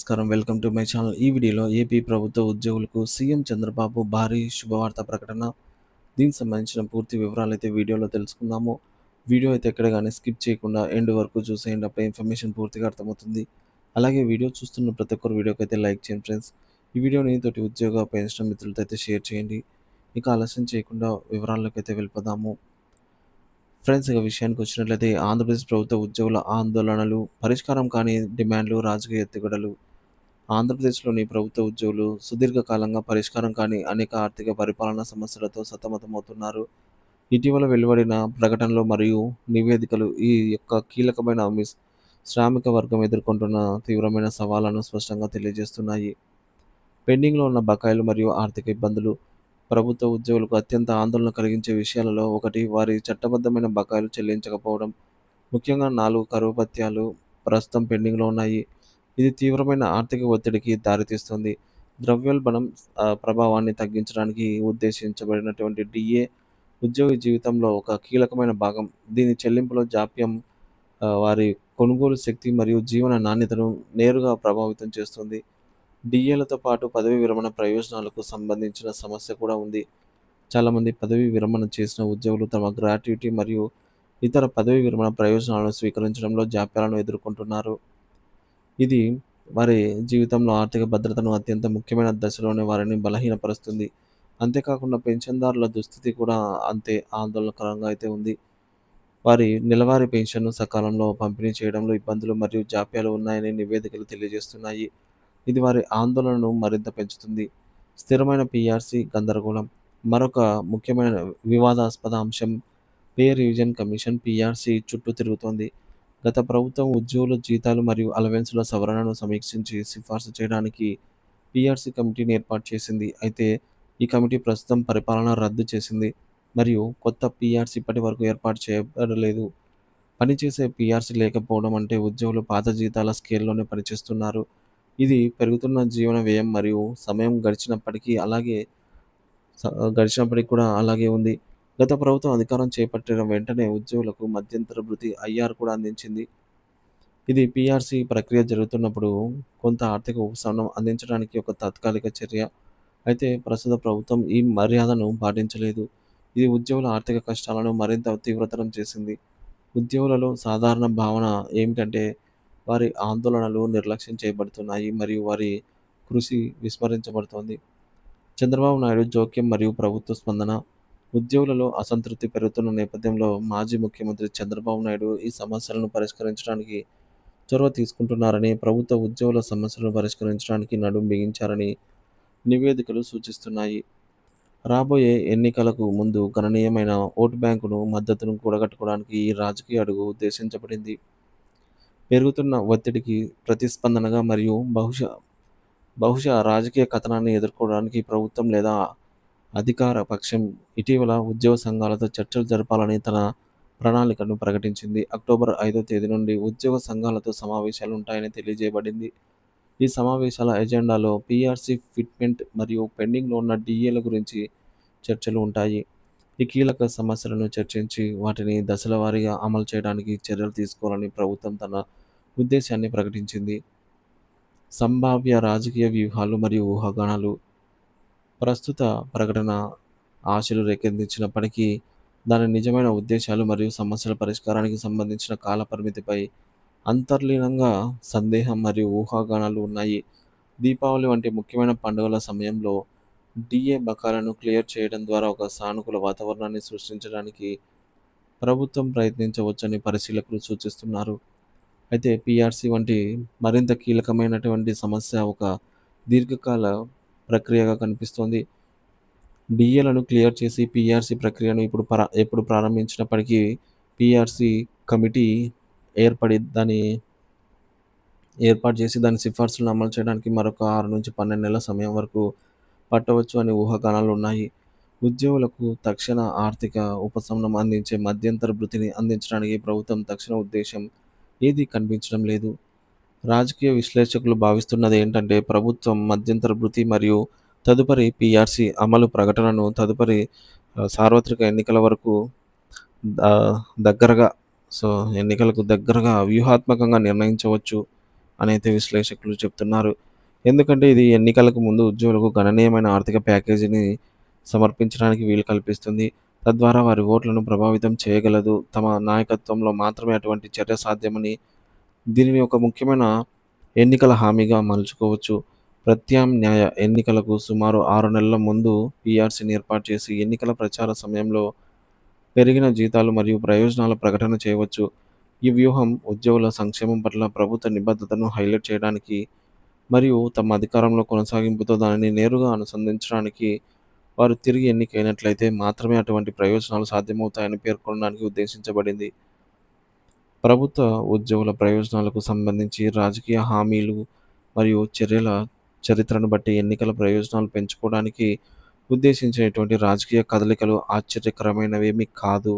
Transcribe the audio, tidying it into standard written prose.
నమస్కారం. Welcome to my channel. ఈ వీడియోలో ఏపీ ప్రభుత్వ ఉద్యోగులకు సీఎం చంద్రబాబు భారీ శుభవార్త ప్రకటన. దీనికి సంబంధించిన పూర్తి వివరాలైతే వీడియోలో తెలుసుకుందాము. వీడియో అయితే ఎక్కడ గాని స్కిప్ చేయకుండా ఎండ్ వరకు చూసేయండి. అప్పుడే ఇన్ఫర్మేషన్ పూర్తిగా అర్థమవుతుంది. అలాగే వీడియో చూస్తున్న ప్రతి ఒక్కరు వీడియోకైతే లైక్ చేయండి ఫ్రెండ్స్. ఈ వీడియోని తోటి ఉద్యోగ పెన్షన్ మిత్రులతో అయితే షేర్ చేయండి. ఇక ఆలస్యం చేయకుండా వివరాల్లోకైతే వెళ్ళిపోదాము. ఫ్రెండ్స్, ఇక విషయానికి వచ్చినట్లయితే ఆంధ్రప్రదేశ్ ప్రభుత్వ ఉద్యోగుల ఆందోళనలు, పరిష్కారం కాని డిమాండ్లు, రాజకీయ ఎత్తుగడలు. ఆంధ్రప్రదేశ్‌లోని ప్రభుత్వ ఉద్యోగులు సుదీర్ఘకాలంగా పరిష్కారం కాని అనేక ఆర్థిక పరిపాలనా సమస్యలతో సతమతమవుతున్నారు. ఇటీవల వెలువడిన ప్రకటనలు మరియు నివేదికలు ఈ యొక్క కీలకమైన శ్రామిక వర్గం ఎదుర్కొంటున్న తీవ్రమైన సవాళ్లను స్పష్టంగా తెలియజేస్తున్నాయి. పెండింగ్‌లో ఉన్న బకాయిలు మరియు ఆర్థిక ఇబ్బందులు. ప్రభుత్వ ఉద్యోగులకు అత్యంత ఆందోళన కలిగించే విషయాలలో ఒకటి వారి చట్టబద్ధమైన బకాయిలు చెల్లించకపోవడం. ముఖ్యంగా 4 కరువు భత్యాలు ప్రస్తుతం పెండింగ్‌లో ఉన్నాయి. ఇది తీవ్రమైన ఆర్థిక ఒత్తిడికి దారితీస్తుంది. ద్రవ్యోల్బణం ప్రభావాన్ని తగ్గించడానికి ఉద్దేశించబడినటువంటి డీఏ ఉద్యోగి జీవితంలో ఒక కీలకమైన భాగం. దీని చెల్లింపులో జాప్యం వారి కొనుగోలు శక్తి మరియు జీవన నాణ్యతను నేరుగా ప్రభావితం చేస్తుంది. డీఏలతో పాటు పదవీ విరమణ ప్రయోజనాలకు సంబంధించిన సమస్య కూడా ఉంది. చాలామంది పదవీ విరమణ చేసిన ఉద్యోగులు తమ గ్రాట్యుటీ మరియు ఇతర పదవీ విరమణ ప్రయోజనాలను స్వీకరించడంలో జాప్యాలను ఎదుర్కొంటున్నారు. ఇది వారి జీవితంలో ఆర్థిక భద్రతను అత్యంత ముఖ్యమైన దశలోనే వారిని బలహీనపరుస్తుంది. అంతేకాకుండా పెన్షన్దారుల దుస్థితి కూడా అంతే ఆందోళనకరంగా అయితే ఉంది. వారి నెలవారీ పెన్షన్ను సకాలంలో పంపిణీ చేయడంలో ఇబ్బందులు మరియు జాప్యాలు ఉన్నాయని నివేదికలు తెలియజేస్తున్నాయి. ఇది వారి ఆందోళనను మరింత పెంచుతుంది. స్థిరమైన పీఆర్సీ గందరగోళం. మరొక ముఖ్యమైన వివాదాస్పద అంశం పే రివిజన్ కమిషన్ పీఆర్సీ చుట్టూ తిరుగుతోంది. గత ప్రభుత్వం ఉద్యోగుల జీతాలు మరియు అలవెన్సుల సవరణను సమీక్షించి సిఫార్సు చేయడానికి పీఆర్సీ కమిటీని ఏర్పాటు చేసింది. అయితే ఈ కమిటీ ప్రస్తుతం పరిపాలన రద్దు చేసింది మరియు కొత్త పీఆర్సీ ఇప్పటి వరకు ఏర్పాటు చేయబడలేదు. పనిచేసే పీఆర్సీ లేకపోవడం అంటే ఉద్యోగులు పాత జీతాల స్కేల్లోనే పనిచేస్తున్నారు. ఇది పెరుగుతున్న జీవన వ్యయం మరియు సమయం గడిచినప్పటికి కూడా అలాగే ఉంది. గత ప్రభుత్వం అధికారం చేపట్టిన వెంటనే ఉద్యోగులకు మధ్యంతర భృతి ఐఆర్ కూడా అందించింది. ఇది పీఆర్సీ ప్రక్రియ జరుగుతున్నప్పుడు కొంత ఆర్థిక ఉపశమనం అందించడానికి ఒక తాత్కాలిక చర్య. అయితే ప్రస్తుత ప్రభుత్వం ఈ మర్యాదను పాటించలేదు. ఇది ఉద్యోగుల ఆర్థిక కష్టాలను మరింత తీవ్రతరం చేసింది. ఉద్యోగులలో సాధారణ భావన ఏమిటంటే వారి ఆందోళనలు నిర్లక్ష్యం చేయబడుతున్నాయి మరియు వారి కృషి విస్మరించబడుతోంది. చంద్రబాబు నాయుడు జోక్యం మరియు ప్రభుత్వ స్పందన. ఉద్యోగులలో అసంతృప్తి పెరుగుతున్న నేపథ్యంలో మాజీ ముఖ్యమంత్రి చంద్రబాబు నాయుడు ఈ సమస్యలను పరిష్కరించడానికి చొరవ తీసుకుంటున్నారని, ప్రభుత్వ ఉద్యోగుల సమస్యలను పరిష్కరించడానికి నడుం బిగించారని నివేదికలు సూచిస్తున్నాయి. రాబోయే ఎన్నికలకు ముందు గణనీయమైన ఓటు బ్యాంకును మద్దతును కూడగట్టుకోవడానికి ఈ రాజకీయ అడుగు ఉద్దేశించబడింది. పెరుగుతున్న ఒత్తిడికి ప్రతిస్పందనగా మరియు బహుశా రాజకీయ కథనాన్ని ఎదుర్కోవడానికి ప్రభుత్వం లేదా అధికార పక్షం ఇటీవల ఉద్యోగ సంఘాలతో చర్చలు జరపాలని తన ప్రణాళికను ప్రకటించింది. అక్టోబర్ 5వ తేదీ నుండి ఉద్యోగ సంఘాలతో సమావేశాలు ఉంటాయని తెలియజేయబడింది. ఈ సమావేశాల ఎజెండాలో పీఆర్సీ ఫిట్మెంట్ మరియు పెండింగ్లో ఉన్న డీఏల గురించి చర్చలు ఉంటాయి. ఈ కీలక సమస్యలను చర్చించి వాటిని దశల వారీగా అమలు చేయడానికి చర్యలు తీసుకోవాలని ప్రభుత్వం తన ఉద్దేశాన్ని ప్రకటించింది. సంభావ్య రాజకీయ వ్యూహాలు మరియు ఊహాగానాలు. ప్రస్తుత ప్రకటన ఆశలు రేకెత్తించినప్పటికీ దాని నిజమైన ఉద్దేశాలు మరియు సమస్యల పరిష్కారానికి సంబంధించిన కాల పరిమితిపై అంతర్లీనంగా సందేహం మరియు ఊహాగానాలు ఉన్నాయి. దీపావళి వంటి ముఖ్యమైన పండుగల సమయంలో డీఏ బకాయిలను క్లియర్ చేయడం ద్వారా ఒక సానుకూల వాతావరణాన్ని సృష్టించడానికి ప్రభుత్వం ప్రయత్నించవచ్చని పరిశీలకులు సూచిస్తున్నారు. అయితే పీఆర్సీ వంటి మరింత కీలకమైనటువంటి సమస్య ఒక దీర్ఘకాల ప్రక్రియగా కనిపిస్తోంది. డీఏలను క్లియర్ చేసి పీఆర్సీ ప్రక్రియను ఎప్పుడు ప్రారంభించినప్పటికీ పీఆర్సీ కమిటీ ఏర్పాటు చేసి దాని సిఫార్సులను అమలు చేయడానికి మరొక 6-12 నెలల సమయం వరకు పట్టవచ్చు అని ఊహాగానాలు ఉన్నాయి. ఉద్యోగులకు తక్షణ ఆర్థిక ఉపశమనం అందించే మధ్యంతర భృతిని అందించడానికి ప్రభుత్వం తక్షణ ఉద్దేశం ఏదీ కనిపించడం లేదు. రాజకీయ విశ్లేషకులు భావిస్తున్నది ఏంటంటే ప్రభుత్వం మధ్యంతర భృతి మరియు తదుపరి పీఆర్సీ అమలు ప్రకటనను తదుపరి సార్వత్రిక ఎన్నికల వరకు దగ్గరగా ఎన్నికలకు దగ్గరగా వ్యూహాత్మకంగా నిర్ణయించవచ్చు. అనైతే విశ్లేషకులు చెప్తున్నారు. ఎందుకంటే ఇది ఎన్నికలకు ముందు ఉద్యోగులకు గణనీయమైన ఆర్థిక ప్యాకేజీని సమర్పించడానికి వీలు కల్పిస్తుంది. తద్వారా వారి ఓట్లను ప్రభావితం చేయగలదు. తమ నాయకత్వంలో మాత్రమే అటువంటి చర్య సాధ్యమని దీనిని ఒక ముఖ్యమైన ఎన్నికల హామీగా మలుచుకోవచ్చు. ప్రత్యామ్నాయ ఎన్నికలకు సుమారు 6 నెలల ముందు పీఆర్సీని ఏర్పాటు చేసి ఎన్నికల ప్రచార సమయంలో పెరిగిన జీతాలు మరియు ప్రయోజనాల ప్రకటన చేయవచ్చు. ఈ వ్యూహం ఉద్యోగుల సంక్షేమం పట్ల ప్రభుత్వ నిబద్ధతను హైలైట్ చేయడానికి మరియు తమ అధికారంలో కొనసాగింపుతో దానిని నేరుగా అనుసంధానించడానికి వారు తిరిగి ఎన్నికైనట్లయితే మాత్రమే అటువంటి ప్రయోజనాలు సాధ్యమవుతాయని పేర్కొనడానికి ఉద్దేశించబడింది. ప్రభుత్వ ఉద్యోగుల ప్రయోజనాలకు సంబంధించి రాజకీయ హామీలు మరియు చర్యల చరిత్రను బట్టి ఎన్నికల ప్రయోజనాలు పెంచుకోవడానికి ఉద్దేశించినటువంటి రాజకీయ కదలికలు ఆశ్చర్యకరమైనవేమీ కాదు.